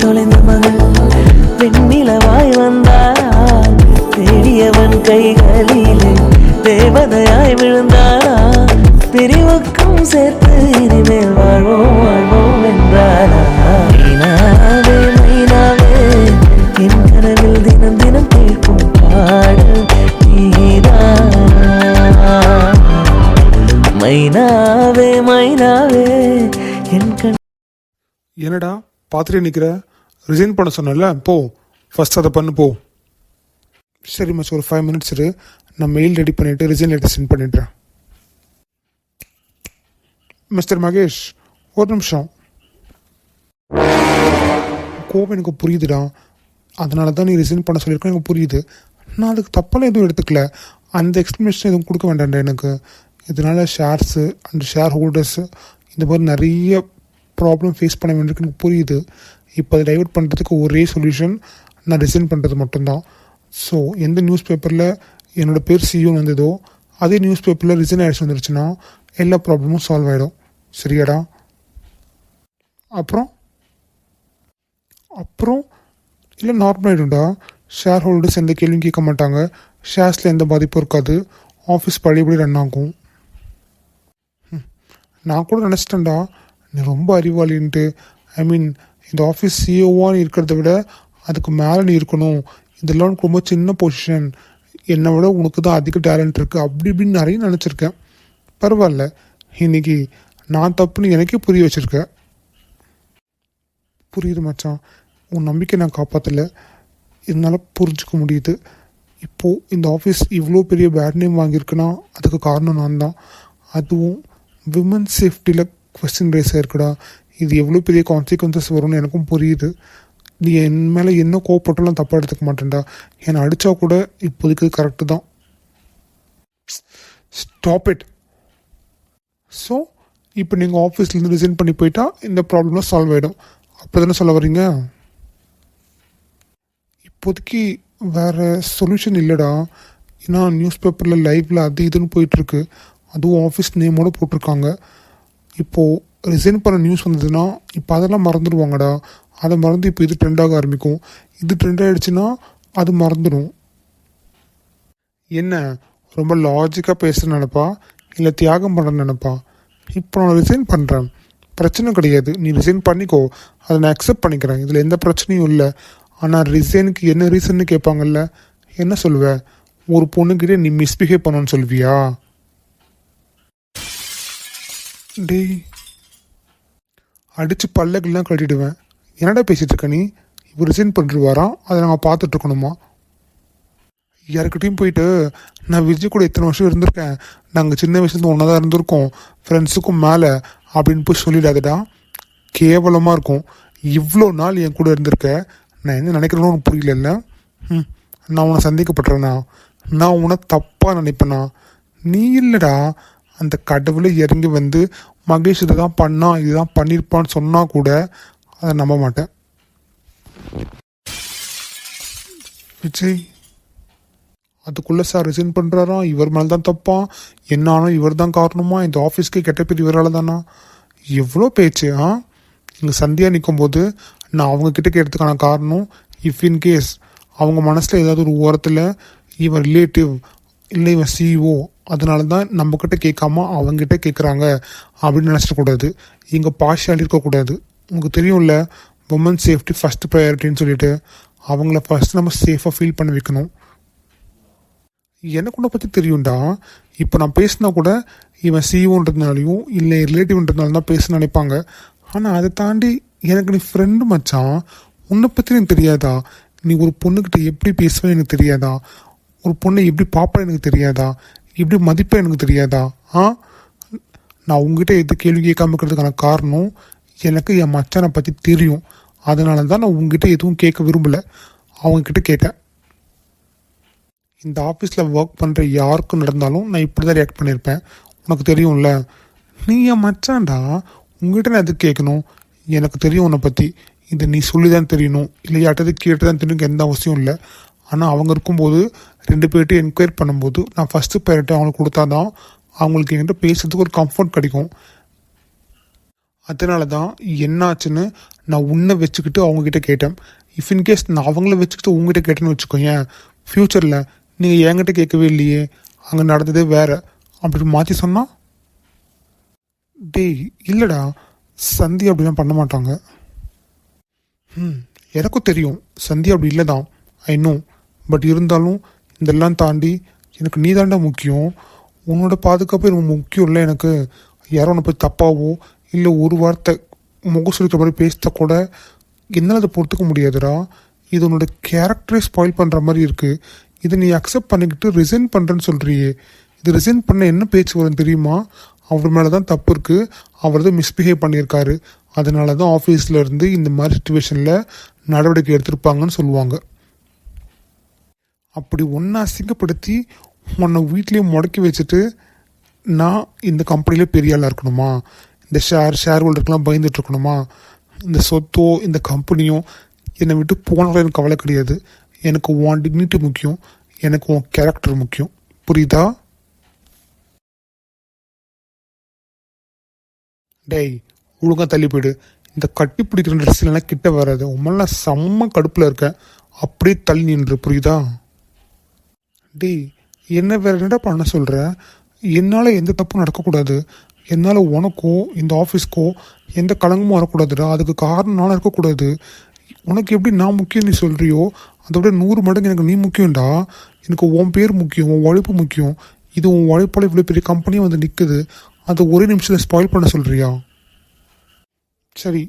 தொலைந்த மகள் வெண்ணிலவாய் வந்தாள், தேடியவன் கைகளிலே தேவதையாய் விழுந்தாளா, பிரிவுக்கும் சேர்த்து இனிமேல் வாழ்வோம் வாழ்வோம் என்றாரா. மைனாவே மைனாவே என் கனவில் தினம் தினம் கேட்கும் பாடல் நீதான். மைனாவே மைனாவே என் கண். என்னடா பார்த்துட்டே நிற்கிற? ரிசைன் பண்ண சொன்னல, போ ஃபஸ்ட் அதை பண்ணு போ. சரி மச்சு, ஒரு 5 minutes இரு, நான் மெயில் ரெடி பண்ணிவிட்டு ரிசைன் லெட்டர் சென்ட் பண்ணிடுறேன். மிஸ்டர் மகேஷ், ஒரு நிமிஷம். கோபம் எனக்கு புரியுதுடா, அதனால தான் நீ ரிசைன் பண்ண சொல்லியிருக்கேன், எனக்கு புரியுது. நான் அதுக்கு தப்பெல்லாம் எதுவும் எடுத்துக்கல, அந்த எக்ஸ்ப்ளனேஷன் எதுவும் கொடுக்க வேண்டாம்டா எனக்கு. இதனால் ஷேர்ஸு அண்ட் ஷேர் ஹோல்டர்ஸு இந்த மாதிரி நிறைய ப்ராப்ளம் ஃபேஸ் பண்ண வேண்டியிருக்கு, எனக்கு புரியுது. இப்போ அதை டைவர்ட் பண்ணுறதுக்கு ஒரே சொல்யூஷன் நான் ரிசைன் பண்ணுறது மட்டும்தான். ஸோ எந்த நியூஸ் பேப்பரில் என்னோடய பேர் சியோன்னு வந்ததோ அதே நியூஸ் பேப்பரில் ரிசைன் ஆகிடுச்சு வந்துருச்சுன்னா எல்லா ப்ராப்ளமும் சால்வ் ஆகிடும். சரியாடா? அப்புறம் இல்லை நார்மல் ஆகிடும்டா. ஷேர் ஹோல்டர்ஸ் எந்த கேள்வியும் கேட்க மாட்டாங்க, ஷேர்ஸில் எந்த பாதிப்பும் இருக்காது, ஆஃபீஸ் பழையபடி ரன் ஆகும். நான் கூட நினச்சிட்டேன்டா நீ ரொம்ப அறிவாளின்ட்டு. ஐ மீன் இந்த ஆஃபீஸ் சிஓவான்னு இருக்கிறத விட அதுக்கு மேலே நீ இருக்கணும், இதெல்லாம் ரொம்ப சின்ன பொசிஷன், என்னை விட உனக்கு தான் அதிக டேலண்ட் இருக்குது, அப்படி இப்படின்னு நிறைய நினச்சிருக்கேன். பரவாயில்ல, இன்றைக்கி நான் தப்புன்னு எனக்கே புரிய வச்சுருக்கேன். புரியுது மச்சான், உன் நம்பிக்கை நான் காப்பாற்றலை, இதனால் புரிஞ்சுக்க முடியுது. இப்போது இந்த ஆஃபீஸ் இவ்வளோ பெரிய பேட் நேம் வாங்கியிருக்குன்னா அதுக்கு காரணம் நான் தான். அதுவும் விமன்ஸ் சேஃப்டியில் கொஸ்டின் ரைஸ் ஆயிருக்குடா. இது எவ்வளோ பெரிய கான்சிக்வன்சஸ் வரும்னு எனக்கும் புரியுது. நீ என் மேலே என்ன கோவப்பட்டாலும் தப்பாக எடுத்துக்க மாட்டேன்டா. என்னை அடித்தா கூட இப்போதைக்கு கரெக்டு தான். Stop it. ஸோ இப்போ நீங்கள் ஆஃபீஸ்லேருந்து ரிசைன் பண்ணி போயிட்டா இந்த ப்ராப்ளம்லாம் சால்வ் ஆகிடும், அப்போ தானே சொல்ல வரீங்க? இப்போதைக்கு வேறு சொல்யூஷன் இல்லைடா. ஏன்னா நியூஸ் பேப்பரில் லைவில் அது இதுன்னு போயிட்டுருக்கு, அதுவும் ஆஃபீஸ் நேமோடு போட்டிருக்காங்க. இப்போது ரிசைன் பண்ண நியூஸ் வந்ததுன்னா இப்போ அதெல்லாம் மறந்துடுவாங்கடா. அதை மறந்து இப்போ இது ட்ரெண்டாக ஆரம்பிக்கும், இது ட்ரெண்ட் ஆகிடுச்சுன்னா அது மறந்துடும். என்ன ரொம்ப லாஜிக்காக பேசுகிற நினைப்பா இல்லை தியாகம் பண்ணுற நினைப்பா? இப்போ நான் ரிசைன் பண்ணுறேன், பிரச்சனை கிடையாது, நீ ரிசைன் பண்ணிக்கோ, அதை நான் அக்செப்ட் பண்ணிக்கிறேன், இதில் எந்த பிரச்சனையும் இல்லை. ஆனால் ரிசைனுக்கு என்ன ரீசன்னு கேட்பாங்கல்ல, என்ன சொல்லுவேன்? ஒரு பொண்ணுக்கிட்டே நீ மிஸ்பிஹேவ் பண்ணணும்னு சொல்வியா? டேய், அடித்து பல்லக்கெல்லாம் கட்டிடுவேன். என்னடா பேசிகிட்டு இருக்க நீ? இப்போ ரிசைன் பண்ணிடுவாராம், அதை நாங்கள் பார்த்துட்ருக்கணுமா? யாருக்கிட்டையும் போயிட்டு நான் விஜய் கூட இத்தனை வருஷம் இருந்திருக்கேன், நாங்கள் சின்ன வயசுலேருந்து ஒன்றா தான் இருந்திருக்கோம், ஃப்ரெண்ட்ஸுக்கும் மேலே அப்படின்னு போய் சொல்லிடாதடா, கேவலமாக இருக்கும். இவ்வளோ நாள் என் கூட இருந்திருக்க, நான் என்ன நினைக்கிறேன்னு உனக்கு புரியல. நான் உன்னை சந்தேகப்படுறேண்ணா, நான் உன்னை தப்பாக நினைப்பேண்ணா. நீ இல்லைடா, அந்த கடவுளை இறங்கி வந்து மகேஷ் இதை தான் பண்ணான் இதுதான் பண்ணியிருப்பான்னு சொன்னால் கூட அதை நம்ப மாட்டேன். விஜய் அதுக்குள்ளே சார் ரிசைன் பண்ணுறாராம், இவர் மேலே தான் தப்பான், என்ன ஆனோ இவர் தான் காரணமா, இந்த ஆஃபீஸ்க்கு கெட்ட பேர் இவரால் தானா? எவ்வளோ பேச்சு. இங்கே சந்தியாக நிற்கும்போது நான் அவங்கக்கிட்ட கேட்டதுக்கான காரணம், இஃப் இன்கேஸ் அவங்க மனசில் ஏதாவது ஒரு ஓரத்தில் இவன் ரிலேட்டிவ் இல்லை இவன் சிஇஓ, அதனால தான் நம்மக்கிட்ட கேட்காம அவங்ககிட்ட கேட்குறாங்க அப்படின்னு நினச்சிடக்கூடாது. இங்கே பார்ஷியாலிட்டி இருக்கக்கூடாது. உங்களுக்கு தெரியும்ல, உமன் சேஃப்டி ஃபஸ்ட்டு ப்ரையாரிட்டின்னு சொல்லிட்டு அவங்கள ஃபஸ்ட்டு நம்ம சேஃபாக ஃபீல் பண்ண வைக்கணும். எனக்கு உன்னை பற்றி தெரியும்டா. இப்போ நான் பேசினா கூட இவன் சிஇஓன்றதுனாலையும் இல்லை ரிலேட்டிவ்ன்றதுனால தான் பேச நினைப்பாங்க. ஆனால் அதை தாண்டி எனக்கு நீ ஃப்ரெண்டு மச்சான், உன்னை பற்றி எனக்கு தெரியாதா? நீ ஒரு பொண்ணுக்கிட்ட எப்படி பேசுவேன்னு எனக்கு தெரியாதா? ஒரு பொண்ணை எப்படி பார்ப்பேன் எனக்கு தெரியாதா? எப்படி மதிப்பேன் எனக்கு தெரியாதா? நான் உங்ககிட்ட எது கேள்வி கேட்காம இருக்கிறதுக்கான காரணம், எனக்கு என் மச்சானை பற்றி தெரியும், அதனால தான் நான் உங்ககிட்ட எதுவும் கேட்க விரும்பலை, அவங்கக்கிட்ட கேட்டேன். இந்த ஆஃபீஸில் ஒர்க் பண்ணுற யாருக்கும் நடந்தாலும் நான் இப்படி தான் ரியாக்ட் பண்ணியிருப்பேன், உனக்கு தெரியும்ல. நீ என் மச்சான்டா, உங்ககிட்ட நான் எதுக்கு கேட்கணும்? எனக்கு தெரியும் உன்னை பற்றி, இதை நீ சொல்லி தான் தெரியணும், இல்லை யார்ட்டது கேட்டு தான் தெரியணும், எந்த அவசியம் இல்லை. ஆனால் அவங்க இருக்கும்போது 2 பேர்ட்டு என்கொயரி பண்ணும்போது நான் ஃபஸ்ட்டு ப்ரையாரிட்டி அவங்களுக்கு கொடுத்தா தான் அவங்களுக்கு என்கிட்ட பேசுறதுக்கு ஒரு கம்ஃபர்ட் கிடைக்கும். அதனால தான் என்னாச்சுன்னு நான் உன்னை வச்சுக்கிட்டு அவங்கக்கிட்ட கேட்டேன். இஃப் இன்கேஸ் நான் அவங்கள வச்சுக்கிட்டு உங்ககிட்ட கேட்டேன்னு வச்சுக்கோங்க, ஃப்யூச்சரில் நீங்கள் என்கிட்ட கேட்கவே இல்லையே, அங்கே நடந்ததே வேறு அப்படி மாற்றி சொன்னா? டேய் இல்லைடா, சந்தியா அப்படிலாம் பண்ண மாட்டாங்க. எனக்கும் தெரியும் சந்தியா அப்படி இல்லை தான், ஐ நோ. பட் இருந்தாலும் இதெல்லாம் தாண்டி எனக்கு நீ தாண்டா முக்கியம். உன்னோட பாதுகாப்பு எனக்கு முக்கியம் இல்லை. எனக்கு யாரோ உன்னை போய் தப்பாவோ இல்லை ஒரு வார்த்தை முகம் சுழிக்கிற மாதிரி பேசிட்டா கூட என்னால் அதை பொறுத்துக்க முடியாதுடா. இது உன்னோட கேரக்டரை ஸ்பாயில் பண்ணுற மாதிரி இருக்குது. இதை நீ அக்செப்ட் பண்ணிக்கிட்டு ரிசைன் பண்ணுறேன்னு சொல்கிறியே, இது ரிசைன் பண்ண என்ன பேச்சு வரும் தெரியுமா? அவர் மேலே தான் தப்பு இருக்குது, அவர் தான் மிஸ்பிஹேவ் பண்ணியிருக்காரு, அதனால தான் ஆஃபீஸில் இருந்து இந்த மாதிரி சுச்சுவேஷனில் நடவடிக்கை எடுத்திருப்பாங்கன்னு சொல்லுவாங்க. அப்படி ஒன்றை அசிங்கப்படுத்தி உன்னை வீட்லேயே முடக்கி வச்சுட்டு நான் இந்த கம்பெனிலே பெரிய ஆளாக இருக்கணுமா? இந்த ஷேர் ஹோல்டருக்கெலாம் பயந்துட்டு இருக்கணுமா? இந்த சொத்தோ இந்த கம்பெனியோ என்னை விட்டு போனாலும் எனக்கு கவலை கிடையாது. எனக்கு உன் டிக்னிட்டி முக்கியம், எனக்கு உன் கேரக்டர் முக்கியம். புரியுதா? டேய் ஒழுங்காக தள்ளி போயிடு. இந்த கட்டி பிடிக்கிற ட்ரெஸ்லாம் கிட்ட வராது. உண்மைலாம் செம்ம கடுப்பில் இருக்கேன், அப்படியே தள்ளி நின்று. புரியுதா? டேய் என்ன வேற என்னடா பண்ண சொல்கிற? என்னால் எந்த தப்பும் நடக்கக்கூடாது. என்னால் உனக்கோ இந்த ஆஃபீஸ்க்கோ எந்த கலங்கமும் வரக்கூடாதுடா. அதுக்கு காரணம் நானும் இருக்கக்கூடாது. உனக்கு எப்படி நான் முக்கியம் நீ சொல்கிறியோ அதை விட 100 மடங்கு எனக்கு நீ முக்கியம்டா. எனக்கு உன் பேர் முக்கியம், உன் உழைப்பு முக்கியம். இது உன் உழைப்பால் இவ்வளோ பெரிய கம்பெனியும் வந்து நிற்குது, அதை ஒரே நிமிஷத்தில் ஸ்பாயில் பண்ண சொல்கிறியா? சரி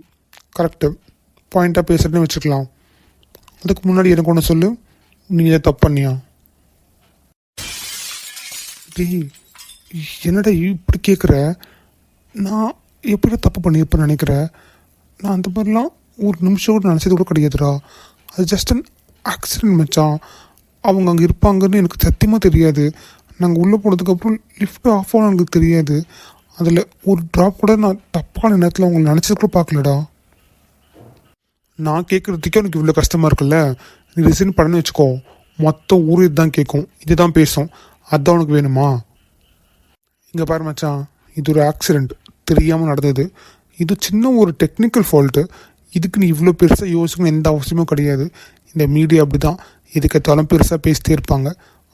கரெக்டு, பாயிண்ட்டாக பேசுகிறேன்னு வச்சுக்கலாம். அதுக்கு முன்னாடி எனக்கு ஒன்று சொல்லு, நீ இதை தப்பு பண்ணியா? டேய் என்னடா இப்படி கேட்குற? நான் எப்படி தப்பு பண்ணியிருப்பேன்னு நினைக்கிறேன்? நான் அந்த மாதிரிலாம் ஒரு நிமிஷம் கூட நினச்சது கூட கிடையாதுடா. அது ஜஸ்ட் அன் ஆக்சிடென்ட் மச்சான். அவங்க அங்கே இருப்பாங்கன்னு எனக்கு சத்தியமாக தெரியாது. நாங்கள் உள்ளே போனதுக்கப்புறம் லிஃப்ட் ஆஃப் ஆகும் எனக்கு தெரியாது. அதில் ஒரு ட்ராப் கூட நான் தப்பான நேரத்தில் அவங்களை நினச்சது கூட பார்க்கலடா. நான் கேட்குறதுக்கே எனக்கு இவ்வளோ கஷ்டமாக இருக்குல்ல. நீ ரிசைன் பண்ணு வச்சுக்கோ, மொத்த ஊர் இதுதான் கேட்கும், இதுதான் பேசும். அதுதான் உனக்கு வேணுமா? இங்கே பாரு மச்சான், இது ஒரு ஆக்சிடெண்ட், தெரியாமல் நடந்தது. இது சின்ன ஒரு டெக்னிக்கல் ஃபால்ட்டு. இதுக்கு நீ இவ்வளோ பெருசாக யோசிக்கணும் எந்த அவசியமும் கிடையாது. இந்த மீடியா அப்படி தான், இதுக்கேற்றாலும் பெருசாக பேசிட்டே இருப்பாங்க.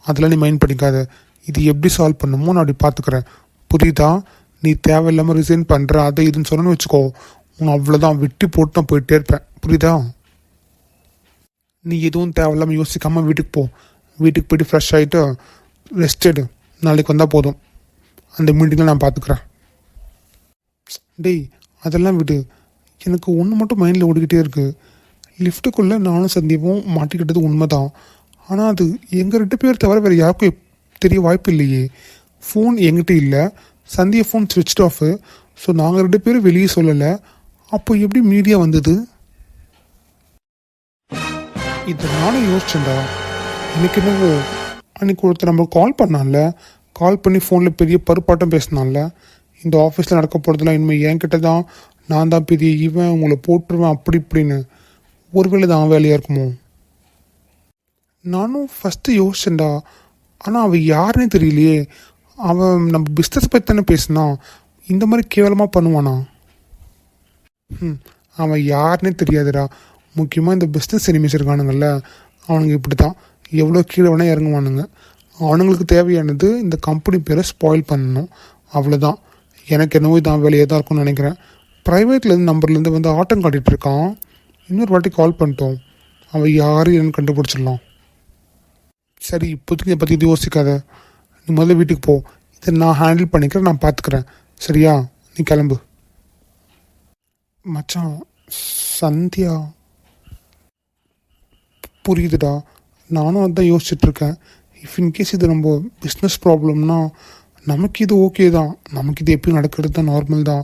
அதெல்லாம் நீ மைண்ட் பண்ணிக்காத. இது எப்படி சால்வ் பண்ணுமோ நான் அப்படி பார்த்துக்கிறேன். புரியுதா? நீ தேவையில்லாமல் ரிசைன் பண்ணுற அதை இதுன்னு சொன்னு வச்சுக்கோ, உன்னை அவ்வளோதான் வெட்டி போட்டு நான் போயிட்டே இருப்பேன். புரியுதா? நீ எதுவும் தேவையில்லாமல் யோசிக்காமல் வீட்டுக்கு போ. வீட்டுக்கு போய்ட்டு ஃப்ரெஷ் ஆகிட்டு ரெஸ்ட் எடு. நாளைக்கு வந்தால் போதும், அந்த மீட்டிங்கில் நான் பார்த்துக்கிறேன். டேய் அதெல்லாம் விடு. எனக்கு ஒன்று மட்டும் மைண்டில் ஓடிக்கிட்டே இருக்குது. லிஃப்ட்டுக்குள்ளே நானும் சந்தீபம் மாட்டிக்கிட்டது உண்மை தான். ஆனால் அது எங்கள் 2 பேர் தவிர வேறு யாருக்கும் தெரிய வாய்ப்பு இல்லையே. ஃபோன் எங்கிட்ட இல்லை, சந்தியா ஃபோன் ஸ்விட்ச் ஆஃபு. ஸோ நாங்கள் 2 பேரும் வெளியே சொல்லலை. அப்போ எப்படி மீடியா வந்தது? இதை நானும் யோசிச்சேன்டா. எனக்கு என்னவோ அன்றைக்கி ஒருத்தர் நம்ம கால் பண்ணான்ல, கால் பண்ணி ஃபோனில் பெரிய பருப்பாட்டம் பேசினான்ல, இந்த ஆஃபீஸில் நடக்க போகிறதுலாம் இனிமேல் என்கிட்ட தான், நான் தான் பெரிய இவன், உங்களை போட்டுருவேன் அப்படி இப்படின்னு. ஒருவேளை தான் வேலையாக இருக்குமோ? நானும் ஃபஸ்ட்டு யோசிச்சேன்டா. ஆனால் அவன் யாருன்னே தெரியலையே. அவன் நம்ம பிஸ்னஸ் பற்றி தானே பேசினான், இந்த மாதிரி கேவலமாக பண்ணுவானா? அவன் யாருன்னே தெரியாதுடா. முக்கியமாக இந்த பிஸ்னஸ் எனிமீஸ் இருக்கானுங்கள்ல, அவனுங்க இப்படி தான் எவ்வளோ கீழே வேணால் இறங்குவானுங்க. அவனுங்களுக்கு தேவையானது இந்த கம்பெனி பேரை ஸ்பாயில் பண்ணணும், அவ்வளோதான். எனக்கு என்னவோ இதான் வேலையாக தான் இருக்கும்னு நினைக்கிறேன். ப்ரைவேட்லேருந்து நம்பர்லேருந்து வந்து ஆட்டம் காட்டிகிட்டு இருக்கான். இன்னொரு வாட்டி கால் பண்ணிட்டோம், அவன் யாரும் என்னன்னு கண்டுபிடிச்சிடலாம். சரி இப்போதைக்கு இதை பற்றி யோசிக்காத. நீ முதல்ல வீட்டுக்கு போ. இதை நான் ஹேண்டில் பண்ணிக்கிறேன், நான் பார்த்துக்கிறேன். சரியா? நீ கிளம்பு. மச்சான் சந்தியா. புரியுதுடா, நானும் அதான் யோசிச்சுட்ருக்கேன். இஃப் இன்கேஸ் இது நம்ம பிஸ்னஸ் ப்ராப்ளம்னா நமக்கு இது ஓகே தான், நமக்கு இது எப்பயும் நடக்கிறது தான், நார்மல் தான்.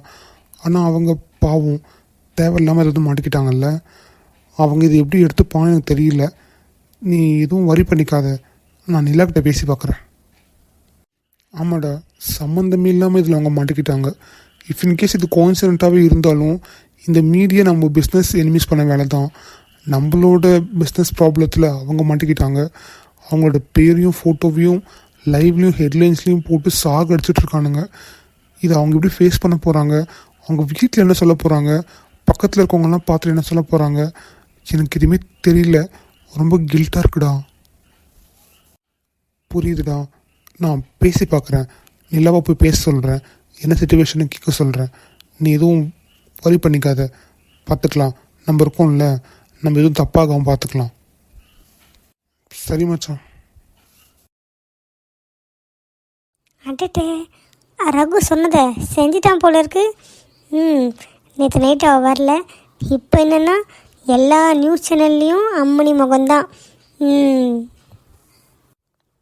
ஆனால் அவங்க பாவம் தேவையில்லாமல் எதுவும் மாட்டிக்கிட்டாங்கல்ல, அவங்க இது எப்படி எடுத்துப்பான்னு எனக்கு தெரியல. நீ எதுவும் வரி பண்ணிக்காத, நான் நிலாக்கிட்ட பேசி பார்க்குறேன். ஆமாடா, சம்மந்தமே இல்லாமல் இதில் அவங்க மாட்டிக்கிட்டாங்க. இஃப் இன்கேஸ் இது கோயின்சிடென்ட்டாகவே இருந்தாலும் இந்த மீடியா நம்ம பிஸ்னஸ் எனிமீஸ் பண்ண வேலை தான். நம்மளோட பிஸ்னஸ் ப்ராப்ளத்தில் அவங்க மாட்டிக்கிட்டாங்க. அவங்களோட பேரையும் ஃபோட்டோவையும் லைவ்லேயும் ஹெட்லைன்ஸ்லேயும் போட்டு சாக அடிச்சிட்ருக்கானுங்க. இதை அவங்க எப்படி ஃபேஸ் பண்ண போகிறாங்க? அவங்க வீட்டில் என்ன சொல்ல போகிறாங்க? பக்கத்தில் இருக்கவங்கலாம் பார்த்துட்டு என்ன சொல்ல போகிறாங்க? எனக்கு எதுவுமே தெரியல, ரொம்ப கில்ட்டாக இருக்குடா. புரியுதுடா, நான் பேசி பார்க்குறேன். நிலாவை போய் பேச சொல்கிறேன், என்ன சுச்சுவேஷனு கேட்க சொல்கிறேன். நீ எதுவும் வரி பண்ணிக்காத, பார்த்துக்கலாம். நம்ம இருக்கோம்ல, நம்ம எதுவும் தப்பாகாமல் பார்த்துக்கலாம். சரி மச்சான். அட்டே, ரகு சொன்னதை செஞ்சுட்டான் போல இருக்கு. நேற்று நைட்டு அவள் வரல. இப்போ என்னென்னா எல்லா நியூஸ் சேனல்லையும் அம்மணி முகம்தான்.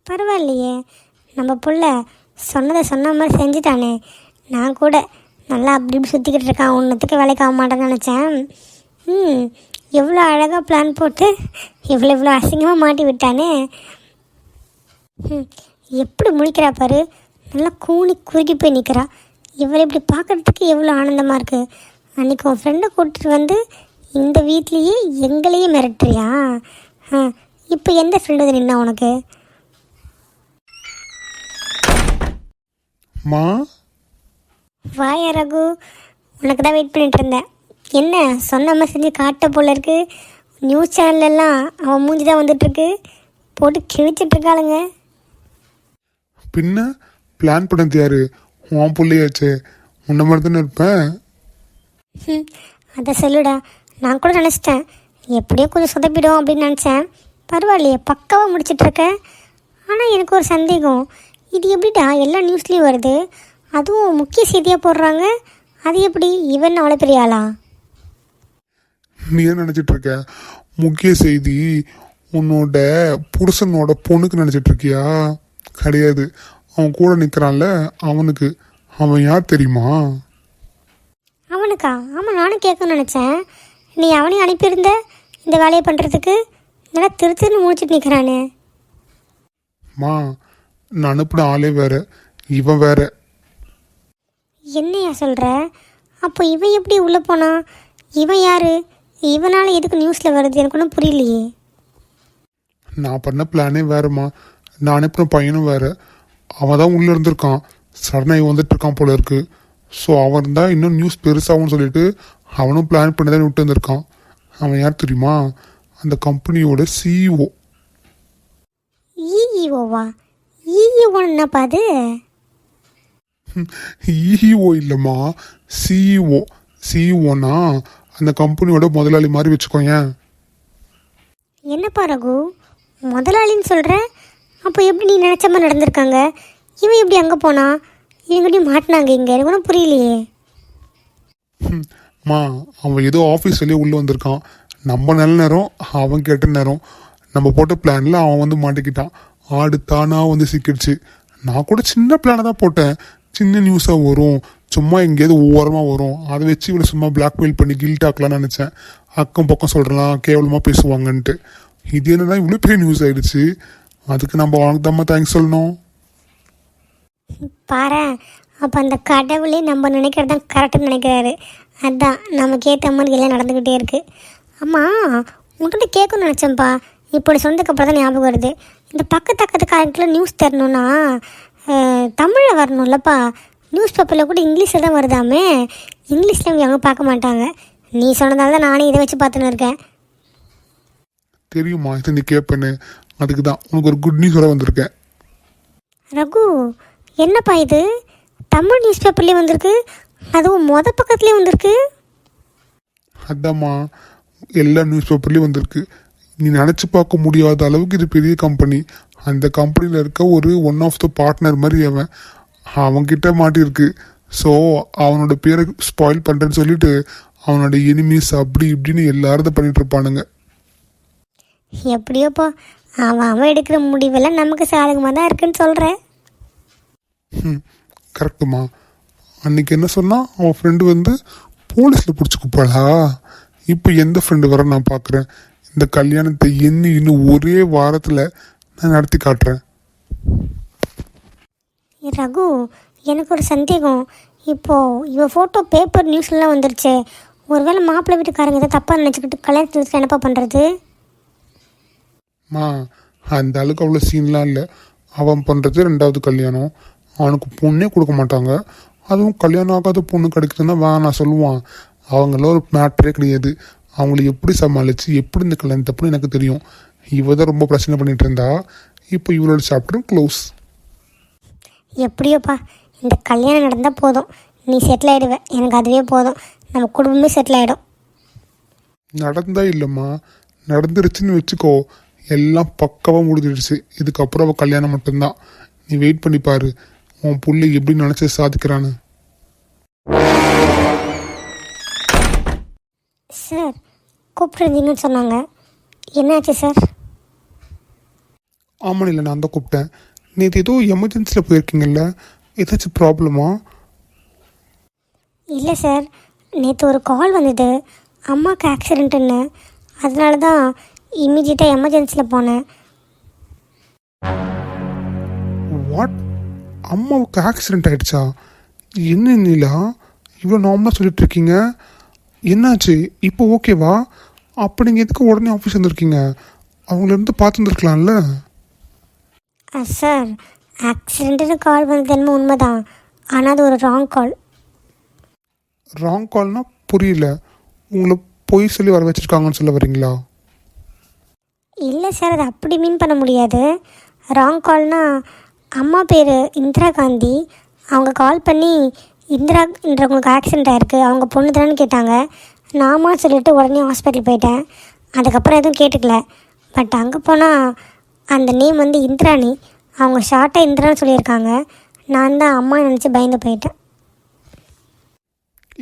பரவாயில்லையே, நம்ம புள்ள சொன்னதை சொன்ன மாதிரி செஞ்சுட்டானே. நான் கூட நல்லா அப்படி இப்படி சுற்றிக்கிட்டு இருக்கான், ஒன்றுத்துக்கு வேலைக்கு ஆக மாட்டேன்னு நினச்சேன். எவ்வளோ அழகாக பிளான் போட்டு இவ்வளோ அசிங்கமாக மாட்டி விட்டானே. எப்படி முழிக்கிறா பாரு, நல்லா கூணி குறுக்கி போய் நிற்கிறா. இவளை இப்படி பார்க்குறதுக்கு எவ்வளோ ஆனந்தமாக இருக்குது. அன்றைக்கி உன் ஃப்ரெண்டை கூட்டிட்டு வந்து இந்த வீட்லேயே எங்களையே மிரட்டுறியா? இப்போ எந்த ஃப்ரெண்டு வந்து நின்னா உனக்கு? மா வாயா ரகு, உனக்கு தான் வெயிட் பண்ணிட்டு இருந்தேன். என்ன சொன்ன மாதிரி செஞ்சு காட்ட போல இருக்கு. நியூஸ் சேனல்லாம் அவன் மூஞ்சி தான் வந்துட்டுருக்கு, போட்டு கிழிச்சிட்ருக்காளுங்க. பின்ன பிளான் பண்ணது யாரு? உன் பிள்ளையாச்சு, உன்ன மாதிரி தானே இருப்பேன். அதை சொல்லுடா. நான் கூட நினச்சிட்டேன் எப்படியோ கொஞ்சம் சொதப்பிடும் அப்படின்னு நினச்சேன். பரவாயில்லையே, பக்காவாக முடிச்சிட்ருக்க. ஆனால் எனக்கு ஒரு சந்தேகம், இது எப்படிடா எல்லா நியூஸ்லேயும் வருது, அதுவும் முக்கிய செய்தியாக போடுறாங்க? அது எப்படி? இவன் அவ்வளோ பெரிய ஆளா? நீ என்ன நினச்சிட்டு இருக்க? முக்கிய செய்தி உன்னோட புருஷனோட பொண்ணுக்கு நினச்சிட்டு இருக்கியா? கிடையாது, அவன் கூட நிற்கிறான்ல அவனுக்கு. அவன் யார் தெரியுமா? அவனுக்கா? ஆமாம், நானும் கேட்கணும்னு நினச்சேன். நீ அவனையும் அனுப்பியிருந்த இந்த வேலையை பண்ணுறதுக்கு. நல்லா திருன்னு முடிச்சுட்டு நிற்கிறானே. மா, நான் அனுப்பின ஆளே வேற, இவன் வேற. என்னையா சொல்கிற? அப்போ இவன் எப்படி உள்ளே போனான்? இவன் யார்? இவனால் எதுக்கு நியூஸில் வருது? எனக்கு ஒன்றும் புரியலையே. நான் பண்ண பிளானே வேறம்மா. நான் அனுப்பின பையனும் வேற. அவன் தான் உள்ளே இருந்திருக்கான், சடனாக வந்துட்டு இருக்கான் போல இருக்கு. ஸோ அவன் தான் இன்னும் நியூஸ் பெருசாகும்னு சொல்லிட்டு அவனும் பிளான் பண்ணி தான் விட்டு வந்திருக்கான். அவன் யார் தெரியுமா? அந்த கம்பெனியோட சிஇஓ. இஇஓவா? இஇஓ என்னப்பா அது? இஇஓ இல்லைம்மா, சிஇஓ. சிஇஓனா அந்த கம்பெனியோட முதலாளி மாதிரி வச்சுக்கோங்க. என்னப்பா ரகு, முதலாளின்னு சொல்கிற? அப்போ எப்படி நீ நினச்ச மாதிரி நடந்திருக்காங்க? இவன் எப்படி அங்கே போனா? இவங்ககிட்டயும் மாட்டினாங்க இங்கே, எனக்கு ஒன்றும் புரியலையே. மா, அவன் ஏதோ ஆஃபீஸ் வெளியே உள்ளே வந்திருக்கான். நம்ம நல்ல நேரம், அவன் கெட்ட நேரம். நம்ம போட்ட பிளானில் அவன் வந்து மாட்டிக்கிட்டான். ஆடு தானாக வந்து சிக்கிடுச்சு. நான் கூட சின்ன பிளானை தான் போட்டேன், சின்ன நியூஸாக வரும், சும்மா எங்கேயாவது ஓரமாக வரும், அதை வச்சு இவனை சும்மா பிளாக்மெயில் பண்ணி கில்ட் ஆக்கலாம்னு நினச்சேன். அக்கம் பக்கம் சொல்கிறலாம், கேவலமாக பேசுவாங்கன்ட்டு. இது என்னன்னா இவ்வளோ பெரிய நியூஸ் ஆகிடுச்சு. அதுக்கு நம்ம அவனுக்கு தான் தேங்க்ஸ் சொல்லணும். பாரு, அப்போ அந்த கடவுளே நம்ம நினைக்கிறது தான் கரெக்டுன்னு நினைக்கிறாரு. அதுதான் நமக்கு ஏற்ற மாதிரி எல்லாம் நடந்துக்கிட்டே இருக்குது. ஆமாம், உங்கள்கிட்ட கேட்கணும்னு நினச்சேன்ப்பா. இப்படி சொன்னதுக்கப்புறம் தான் ஞாபகம் வருது. இந்த பக்கத்து காலத்தில் நியூஸ் தரணுன்னா தமிழில் வரணும்லப்பா. நியூஸ் பேப்பரில் கூட இங்கிலீஷில் தான் வருதாமே. இங்கிலீஷில் அவங்க பார்க்க மாட்டாங்க. நீ சொன்னதால தான் நானே இதை வச்சு பார்த்துன்னு இருக்கேன். தெரியுமா, இது நீ கேட்பேன்னு. அதுக்கு தான் உனக்கு ஒரு குட் நியூஸோட வந்திருக்கேன். ரகு, என்னப்பா இது? தமிழ் நியூஸ் பேப்பர்லேயே வந்திருக்கு, அதுவும் பக்கத்துலேயே வந்திருக்கு. அதாம்மா, எல்லா நியூஸ் பேப்பர்லேயும் வந்திருக்கு. நீ நினச்சி பார்க்க முடியாத அளவுக்கு இது பெரிய கம்பெனி. அந்த கம்பெனியில் இருக்க ஒரு ஒன் ஆஃப் த பார்ட்னர் மாதிரி அவன்கிட்ட மாட்டியிருக்கு. ஸோ அவனோட பேரை ஸ்பாயில் பண்ணுறேன்னு சொல்லிட்டு அவனோட எனிமீஸ் அப்படி இப்படின்னு எல்லாரும் இதை பண்ணிட்டு இருப்பானுங்க. எப்படியோப்பா, அவன் எடுக்கிற முடிவெல்லாம் நமக்கு சாதகமாக தான் இருக்குன்னு சொல்கிறேன். கரெக்டுமா. அன்னைக்கு என்ன சொன்னால் அவன் ஃப்ரெண்டு வந்து போலீஸில் பிடிச்சி கூப்பாளா. இப்போ எந்த ஃப்ரெண்டு வர நான் பார்க்குறேன். இந்த கல்யாணத்தை இன்னும் ஒரே வாரத்தில் நான் நடத்தி காட்டுறேன். ரகு, எனக்கு ஒரு சந்தேகம். இப்போது இவன் ஃபோட்டோ பேப்பர் நியூஸ்லாம் வந்துருச்சு. ஒருவேளை மாப்பிள்ளை வீட்டுக்காரங்க எதாவது தப்பாக நினச்சிக்கிட்டு கல்யாணத்துக்கு என்னப்பா பண்ணுறது? அந்த அளவுக்கு அவ்வளோ சீன்லாம் இல்லை. அவன் பண்ணுறது 2வது கல்யாணம். அவனுக்கு பொண்ணே கொடுக்க மாட்டாங்க. அதுவும் கல்யாணம் ஆகாத பொண்ணு கிடைக்குதுன்னா வேணாம் சொல்லுவான். அவங்களாம் ஒரு மேட்டரே கிடையாது. அவங்கள எப்படி சமாளித்து எப்படி இந்த கல்யாணத்தப்புன்னு எனக்கு தெரியும். இவ தான் ரொம்ப பிரச்சனை பண்ணிகிட்டு இருந்தா. இப்போ இவளோட சாப்டரும் க்ளோஸ். எப்படியோப்பா, இந்த கல்யாணம் நடந்தால் போதும், நீ செட்டில் ஆகிடுவ. எனக்கு அதுவே போதும், நம்ம குடும்பமே செட்டில் ஆகிடும். நடந்தா இல்லைம்மா, நடந்துருச்சுன்னு வச்சுக்கோ. எல்லாம் பக்காவாக முடிஞ்சிடுச்சு. இதுக்கப்புறம் அவள் கல்யாணம் மட்டும்தான். நீ வெயிட் பண்ணி பாரு உன் புள்ளை எப்படி நினச்சி சாதிக்கிறான்னு. சார் கூப்பிட்ருந்தீங்கன்னு சொன்னாங்க, என்னாச்சு சார்? ஆமாம், இல்லை நான் தான் கூப்பிட்டேன். நேற்று ஏதோ எமர்ஜென்சியில் போயிருக்கீங்கல்ல, ஏதாச்சும் ப்ராப்ளமா? இல்லை சார், நேற்று ஒரு கால் வந்தது, அம்மாவுக்கு ஆக்சிடெண்ட்டுன்னு. அதனால தான் இம்மிடியட்டாக எமர்ஜென்சியில் போனேன். வாட்? அம்மாவுக்கு ஆக்சிடெண்ட் ஆகிடுச்சா? என்ன நீலா இவ்வளோ நார்மலாக சொல்லிட்டு இருக்கீங்க? என்னாச்சு? இப்போ ஓகேவா? அப்போ நீங்கள் எதுக்கு உடனே ஆஃபீஸ் வந்துருக்கீங்க? அவங்கள பார்த்துருந்துருக்கலாம்ல. சார், ஆக்சிடெண்ட்டுன்னு கால் வந்தது என்னமோ உண்மைதான், ஆனால் அது ஒரு ராங் கால். ராங் கால்னால் புரியல. உங்களை பொய் சொல்லி வர வச்சுருக்காங்கன்னு சொல்ல வரீங்களா? இல்லை சார், அது அப்படி மீன் பண்ண முடியாது. ராங் கால்னால் அம்மா பேர் இந்திரா காந்தி. அவங்க கால் பண்ணி இந்திரான்றவங்களுக்கு ஆக்சிடெண்ட் ஆகிருக்கு, அவங்க பொண்ணு தானேன்னு கேட்டாங்க. நாமா சொல்லிவிட்டு உடனே ஹாஸ்பிட்டல் போயிட்டேன். அதுக்கப்புறம் எதுவும் கேட்டுக்கல. பட் அங்கே போனால் அந்த நேம் வந்து இந்திராணி. அவங்க ஷார்ட்டாக இந்திரான்னு சொல்லியிருக்காங்க. நான் தான் அம்மா நினச்சி பயந்து போயிட்டேன்.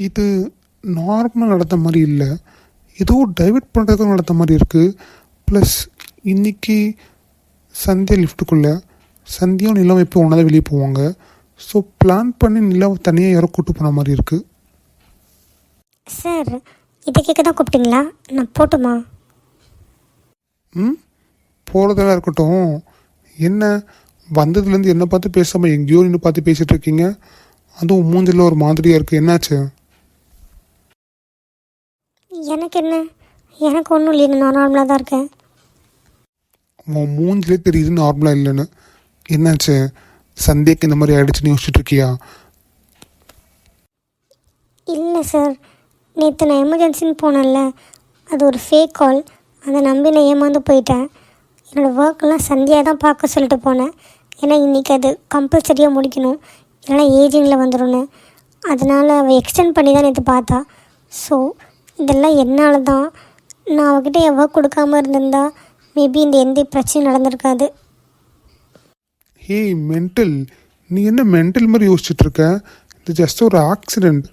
இது நார்மலாக நடந்த மாதிரி இல்லை, ஏதோ டைவெர்ட் பண்ணுறதுக்கு நடந்த மாதிரி இருக்குது. ப்ளஸ் இன்றைக்கி சந்தியா லிஃப்ட்டுக்குள்ளே சந்தியாவும் நிலாவும் எப்போ ஒன்றா வெளியே போவாங்க. ஸோ பிளான் பண்ணி நிலாவை தனியாக யாரோ கூட்டு போன மாதிரி இருக்குது. சார், இதை கேட்க தான் கூப்பிட்டீங்களா? நான் போட்டுமா? போகிறதெல்லாம் இருக்கட்டும். என்ன வந்ததுலேருந்து என்னை பார்த்து பேசாமல் எங்கேயோ நின்று பார்த்து பேசிகிட்டு இருக்கீங்க? அதுவும் மூஞ்சில் ஒரு மாதிரியாக இருக்குது. என்னாச்சு? எனக்கு என்ன, எனக்கு ஒன்றும் இல்லை, நான் நார்மலாக தான் இருக்கேன். உன் மூஞ்சிலே தெரியுது நார்மலாக இல்லைன்னு. என்னாச்சு? சந்தேக்கு இந்த மாதிரி ஆகிடுச்சுன்னு யோசிச்சுட்டு இருக்கியா? இல்லை சார், நேற்று நான் எமர்ஜென்சின்னு போனேன்ல, அது ஒரு ஃபேக் கால். அதை நம்பி நான் ஏமாந்து போயிட்டேன். என்னோடய ஒர்க்கெல்லாம் சந்தியாக தான் பார்க்க சொல்லிட்டு போனேன். ஏன்னா இன்றைக்கி அது கம்பல்சரியாக முடிக்கணும், இல்லைனா ஏஜிங்கில் வந்துடும்னு. அதனால் அவள் எக்ஸ்டெண்ட் பண்ணி தான் நேற்று பார்த்தா. ஸோ இதெல்லாம் என்னால் தான். நான் அவகிட்ட என் ஒர்க் கொடுக்காமல் இருந்திருந்தா மேபி இந்த எந்த பிரச்சனையும் நடந்திருக்காது. ஹே மென்டல், நீ என்ன மென்டல் மாதிரி யோசிச்சுட்டு இருக்க? இது ஜஸ்ட் ஒரு ஆக்சிடெண்ட்.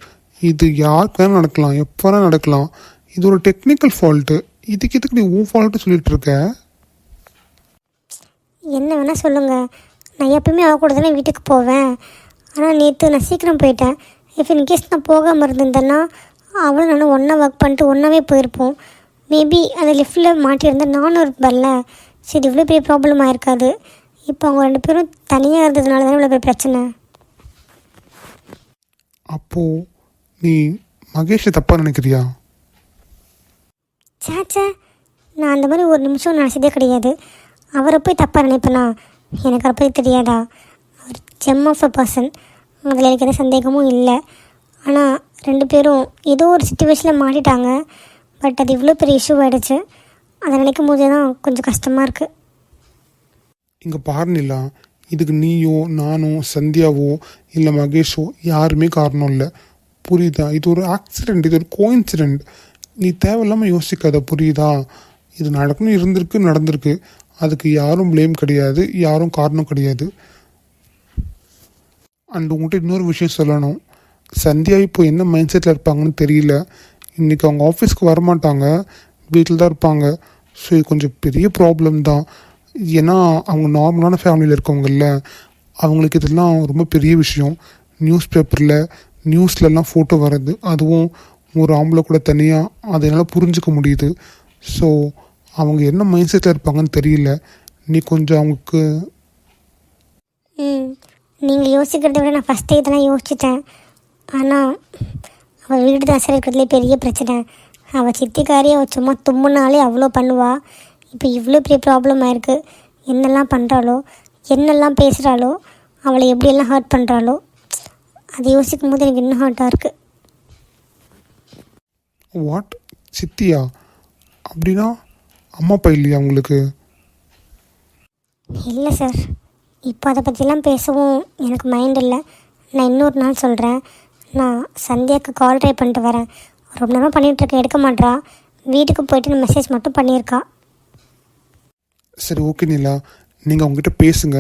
இது யாருக்கு வேணால் நடக்கலாம், எப்போ வேணால் நடக்கலாம். இது ஒரு டெக்னிக்கல் ஃபால்ட்டு. இதுக்கு நீ உன் ஃபால்ட்டு சொல்லிட்டு இருக்க? என்ன வேணால் சொல்லுங்கள், நான் எப்பவுமே அவள் கூட தானே வீட்டுக்கு போவேன். ஆனால் நேற்று நான் சீக்கிரம் போயிட்டேன். இஃப் இன்கேஸ் நான் போகாமல் இருந்திருந்தேன்னா அவளும் நானும் ஒன்றா ஒர்க் பண்ணிட்டு ஒன்றாவே போயிருப்போம். மேபி அந்த லிஃப்ட்டில் மாட்டியிருந்தால் நானும் இருப்பேன்ல. சரி, இவ்வளோ பெரிய ப்ராப்ளம் ஆயிருக்காது. இப்போ அவங்க 2 பேரும் தனியாக இருந்ததுனால தானே இவ்வளோ பெரிய பிரச்சனை. அப்போது நீ மகேஷை தப்பாக நினைக்கிறியா? சேச்சே, நான் அந்த மாதிரி ஒரு நிமிஷம் நினச்சதே கிடையாது. அவரை போய் தப்பாக நினைப்பேனா? எனக்கு அவரை போய் தெரியாதா? அவர் ஜெம் ஆஃப் அ பர்சன், அதில் எனக்கு எந்த சந்தேகமும் இல்லை. ஆனால் 2 பேரும் ஏதோ ஒரு சுச்சுவேஷனில் மாட்டிட்டாங்க. பட் அது இவ்வளோ பெரிய இஷ்யூ ஆகிடுச்சு. அதை நினைக்கும் போதே தான் கொஞ்சம் கஷ்டமாக இருக்குது. இங்கே பாருனில்லா, இதுக்கு நீயோ நானோ சந்தியாவோ இல்லை மகேஷோ யாருமே காரணம் இல்லை, புரியுதா? இது ஒரு ஆக்சிடெண்ட், இது ஒரு கோஇன்சிடெண்ட். நீ தேவையில்லாமல் யோசிக்காத, புரியுதா? இது நடந்திருக்கு, நடந்திருக்கு. அதுக்கு யாரும் ப்ளேம் கிடையாது, யாரும் காரணம் கிடையாது. அண்ட் உங்கள்கிட்ட இன்னொரு விஷயம் சொல்லணும். சந்தியா இப்போ என்ன மைண்ட் செட்டில் இருப்பாங்கன்னு தெரியல. இன்றைக்கி அவங்க ஆஃபீஸ்க்கு வரமாட்டாங்க, வீட்டில் தான் இருப்பாங்க. ஸோ இது கொஞ்சம் பெரிய ப்ராப்ளம் தான். ஏன்னா அவங்க நார்மலான ஃபேமிலியில் இருக்கவங்கல்ல, அவங்களுக்கு இதெல்லாம் ரொம்ப பெரிய விஷயம். நியூஸ் பேப்பரில் நியூஸ்லலாம் ஃபோட்டோ வர்றது, அதுவும் ஒரு ஆம்பளை கூட தனியாக, அதனால் புரிஞ்சிக்க முடியுது. ஸோ அவங்க என்ன மைண்ட் செட்டில் இருப்பாங்கன்னு தெரியல. நீ கொஞ்சம் அவங்களுக்கு நீங்கள் யோசிக்கிறத விட நான் ஃபஸ்ட்டே இதெல்லாம் யோசிச்சிட்டேன். ஆனால் அவள் வீடு தான் சார் இருக்கிறதுலே பெரிய பிரச்சனை. அவள் சித்திக்காரி, அவள் சும்மா தும்முனாலே அவ்வளோ பண்ணுவாள். இப்போ இவ்வளோ பெரிய ப்ராப்ளம் ஆயிருக்கு. என்னெல்லாம் பண்ணுறாளோ, என்னெல்லாம் பேசுகிறாளோ, அவளை எப்படியெல்லாம் ஹர்ட் பண்ணுறாளோ, அதை யோசிக்கும் போது எனக்கு இன்னும் ஹர்ட்டாக இருக்குது. வாட்? சித்தியா? அப்படின்னா அம்மா அப்பா இல்லையா உங்களுக்கு? இல்லை சார், இப்போ அதை பற்றிலாம் பேசவும் எனக்கு மைண்ட் இல்லை. நான் இன்னொரு நாள் சொல்கிறேன். நான் சந்தியாவுக்கு கால் ட்ரை பண்ணிட்டு வரேன். ரொம்ப நேரம் பண்ணிகிட்ருக்கேன், எடுக்க மாட்றா. வீட்டுக்கு போயிட்டு நான் மெசேஜ் மட்டும் பண்ணியிருக்கா. சரி, ஓகே நிலா, நீங்கள் அவங்ககிட்ட பேசுங்க.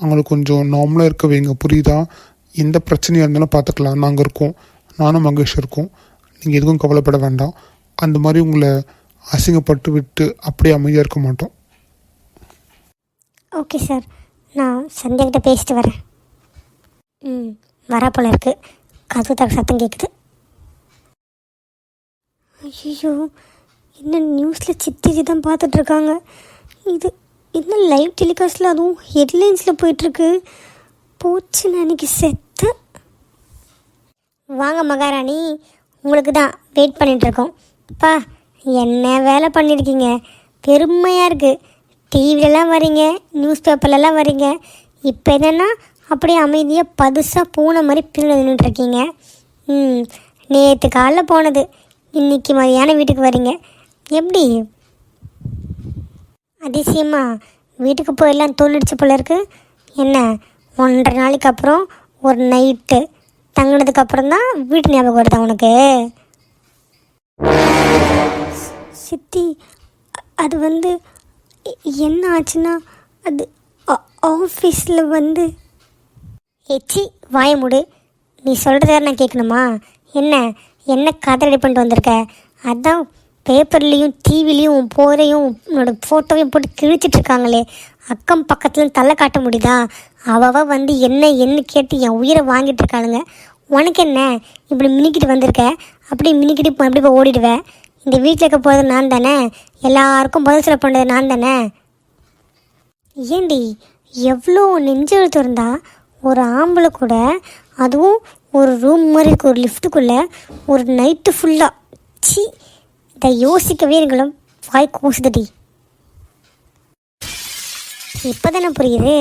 அவங்களுக்கு கொஞ்சம் நார்மலாக இருக்க வைங்க, புரியுதா? எந்த பிரச்சனையாக இருந்தாலும் பார்த்துக்கலாம், நாங்கள் இருக்கோம். நானும் மகேஷ் இருக்கோம். நீங்கள் எதுவும் கவலைப்பட வேண்டாம். அந்த மாதிரி உங்களை அசிங்கப்பட்டு விட்டு அப்படியே அமைதியாக இருக்க மாட்டோம். ஓகே சார், நான் சந்தியாகிட்ட பேசிட்டு வரேன். வரா போல இருக்கு. கதவு தர சத்தம் கேட்குது. ஐயோ, இன்னும் நியூஸில் சித்தி தான் பார்த்துட்ருக்காங்க. இது இன்னும் லைவ் டெலிகாஸ்டில் அதுவும் ஹெட்லைன்ஸில் போயிட்டுருக்கு. போச்சு, நான் அன்றைக்கி செத்த. வாங்க மகாராணி, உங்களுக்கு தான் வெயிட் பண்ணிகிட்ருக்கோம். அப்பா, என்ன வேலை பண்ணியிருக்கீங்க, பெருமையாக இருக்குது. டிவிலலாம் வரீங்க, நியூஸ் பேப்பர்லலாம் வரீங்க. இப்போ என்னென்னா அப்படியே அமைதியாக பதுசாக பூனை மாதிரி பின்னாடி நின்றுட்டுருக்கீங்க. நேற்று காலைல போனது, இன்றைக்கி மதியானம் வீட்டுக்கு வரீங்க. எப்படி? அதிசயமா வீட்டுக்கு போயெல்லாம் தோணிடுச்சு போல இருக்கு. என்ன 1.5 நாளைக்கு அப்புறம் ஒரு நைட்டு தங்கினதுக்கப்புறம் தான் வீட்டு ஞாபகம் வருதா உனக்கு? சித்தி, அது வந்து என்ன ஆச்சுன்னா, அது ஆஃபீஸில் வந்து எச்சி வாய மூடு. நீ சொல்கிறத நான் கேட்கணுமா? என்ன கதை ரெடி பண்ணிட்டு வந்திருக்க? அதான் பேப்பர்லேயும் டிவிலையும் உன் போரையும் உன்னோட ஃபோட்டோவையும் போட்டு கிழிச்சிட்ருக்காங்களே, அக்கம் பக்கத்துலேயும் தலை காட்ட முடியுதா? அவள் வந்து என்ன கேட்டு என் உயிரை வாங்கிட்டு இருக்காளுங்க. உனக்கு என்ன இப்படி மினிக்கிட்டு வந்திருக்க? அப்படியே மினிக்கிட்டு எப்படி போய் ஓடிடுவேன்? இந்த வீட்டில் இருக்க போகிறது நான் தானே, எல்லாருக்கும் பதில் சொல்ல பண்ணுறது நான் தானே. ஏண்டி, எவ்வளோ நெஞ்செழுத்து இருந்தா ஒரு ஆம்பளை கூட, அதுவும் ஒரு ரூம் மாதிரி இருக்க ஒரு லிஃப்ட்டுக்குள்ளே ஒரு நைட்டு ஃபுல்லாக, சி, இதை யோசிக்கவே எங்களும் வாய் கூசுதடி. இப்போ தானே புரியுது,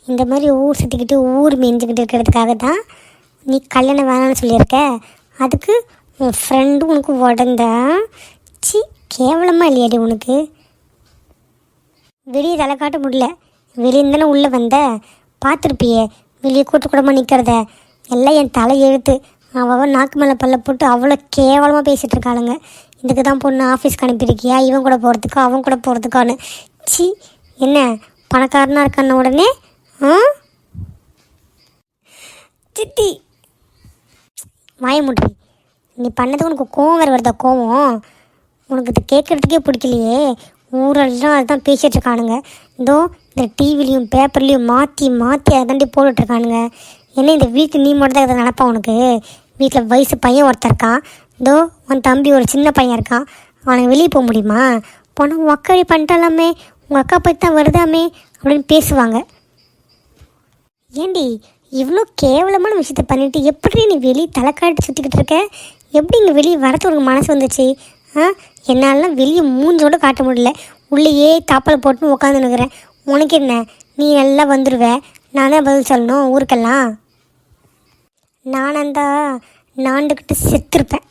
இந்த மாதிரி ஊர் சுற்றிக்கிட்டு ஊர் மேய்ஞ்சிக்கிட்டு இருக்கிறதுக்காக தான் நீ கல்யாணம் வேணான்னு சொல்லியிருக்க. அதுக்கு உன் ஃப்ரெண்டும் உனக்கு உடந்தா? சி, கேவலமாக இல்லையாடி உனக்கு? வெளியே தலை காட்ட முடியல, வெளியே தானே உள்ளே வந்த, பார்த்துருப்பியே வெளியே கூட்டக்கூடமாக நிற்கிறத. எல்லாம் என் தலை எழுத்து. அவள் நாக்கு மேலே பல்ல போட்டு அவ்வளோ கேவலமாக பேசிகிட்டு இருக்காளுங்க. இதுக்கு தான் பொண்ணு ஆஃபீஸ்க்கு அனுப்பியிருக்கியா, இவன் கூட போகிறதுக்கோ அவன் கூட போகிறதுக்கான்னு? சி, என்ன பணக்காரனாக இருக்கான உடனே சித்தி வாய முடி. நீ பண்ணது உனக்கு கோவம் வேறு வருதா? கோவம் உனக்கு இதை கேட்குறதுக்கே பிடிக்கலையே. ஊரெல்லாம் அதுதான் பேசிகிட்டு இருக்கானுங்க. இதோ இந்த டிவிலையும் பேப்பர்லேயும் மாற்றி அதை தாண்டி போட்டுட்ருக்கானுங்க. ஏன்னா இந்த வீட்டில் நீ மட்டும் தான் இதை நினப்பா. உனக்கு வீட்டில் வயசு பையன் ஒருத்தர் இருக்கான். இதோ உன் தம்பி ஒரு சின்ன பையன் இருக்கான். அவனுக்கு வெளியே போக முடியுமா? போனால் உங்கள் அக்கா பண்ணிட்டாலாமே, உங்கள் அக்கா பற்றி தான் வருதாமே அப்படின்னு பேசுவாங்க. ஏண்டி இவ்வளோ கேவலமான விஷயத்த பண்ணிவிட்டு எப்படி நீ வெளியே தலைக்காட்டி சுற்றிக்கிட்டு இருக்க? எப்படி இங்கே வெளியே வரது உனக்கு மனசு வந்துச்சு? என்னாலலாம் வெளியே மூஞ்சோடு காட்ட முடியல, உள்ளேயே தாப்பல் போட்டுன்னு உட்காந்துன்னுக்கிறேன். உனக்கு என்ன, நீ நல்லா வந்துடுவ, நானே பதில் சொல்லணும் ஊருக்கெல்லாம்? நானந்தா நாண்டுக்கிட்டு செத்துருப்பேன்.